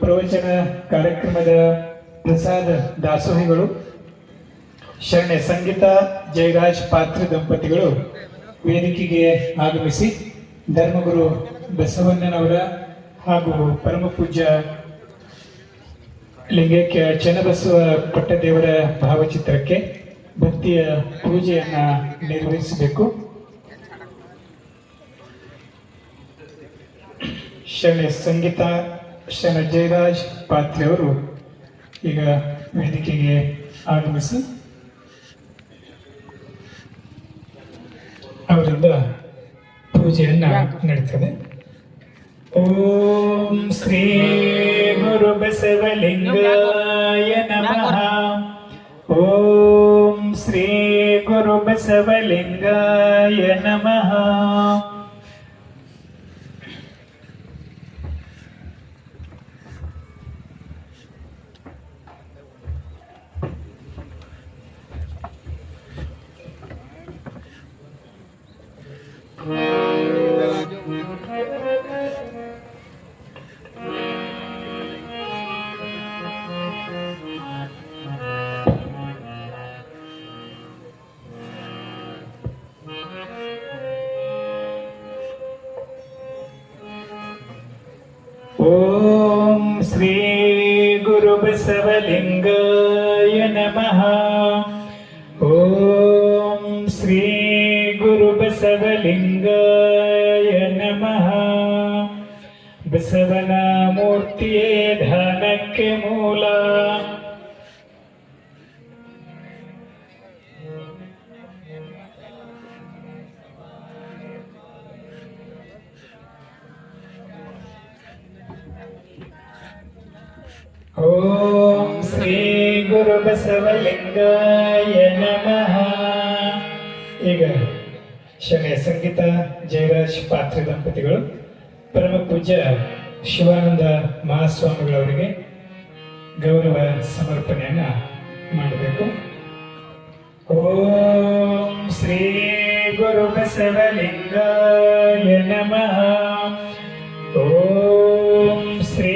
ಪ್ರವಚನ ಕಾರ್ಯಕ್ರಮದ ಪ್ರಸಾದ ದಾಸೋಹಿಗಳು ಶರಣೆ ಸಂಗೀತ ಜಯರಾಜ್ ಪಾತ್ರ ದಂಪತಿಗಳು ವೇದಿಕೆಗೆ ಆಗಮಿಸಿ ಧರ್ಮಗುರು ಬಸವಣ್ಣನವರ ಹಾಗೂ ಪರಮ ಪೂಜ್ಯ ಲಿಂಗೈಕ್ಯ ಚನ್ನಬಸವ ಪಟ್ಟದೇವರ ಭಾವಚಿತ್ರಕ್ಕೆ ಭಕ್ತಿಯ ಪೂಜೆಯನ್ನ ನಿರ್ವಹಿಸಬೇಕು. ಶರಣೆ ಸಂಗೀತ ಶರಣ ಜಯರಾಜ್ ಪಾತ್ರೆ ಅವರು ಈಗ ವೇದಿಕೆಗೆ ಆಗಮಿಸಿ ಅವರಿಂದ ಪೂಜೆಯನ್ನ ನಡೀತದೆ. ಓಂ ಶ್ರೀ ಗುರು ಬಸವಲಿಂಗಾಯ ನಮಃ. ಓಂ ಶ್ರೀ ಗುರು ಬಸವಲಿಂಗಾಯ ನಮಃ. ಓಂ ಶ್ರೀ ಗುರು ಬಸವಲಿಂಗಾಯ ನಮಃ. ಓಂ ಶ್ರೀ ಗುರು ಬಸವಲಿಂಗಾಯ ನಮಃ. ಬಸವನ ಮೂರ್ತಿಯೇ ಧ್ಯಾನಕ್ಕೆ ಮೂಲ. ಓಂ ಶ್ರೀ ಗುರು ಬಸವಲಿಂಗಾಯ ನಮಃ. ಈಗ ಶರಣೆ ಸಂಗೀತ ಜಯರಾಜ್ ಪಾತ್ರ ದಂಪತಿಗಳು ಪರಮ ಪೂಜ್ಯ ಶಿವಾನಂದ ಮಹಾಸ್ವಾಮಿಗಳವರಿಗೆ ಗೌರವ ಸಮರ್ಪಣೆಯನ್ನ ಮಾಡಬೇಕು. ಓಂ ಶ್ರೀ ಗುರು ಬಸವಲಿಂಗಾಯ ನಮಃ. ಓಂ ಶ್ರೀ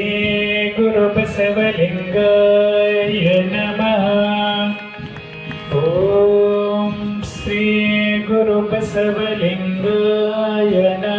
ಗುರು ಬಸವಲಿಂಗಾಯ ನಮಃ. ಓಂ ಶ್ರೀ ಗುರು ಬಸವಲಿಂಗಾಯ ನಮಃ.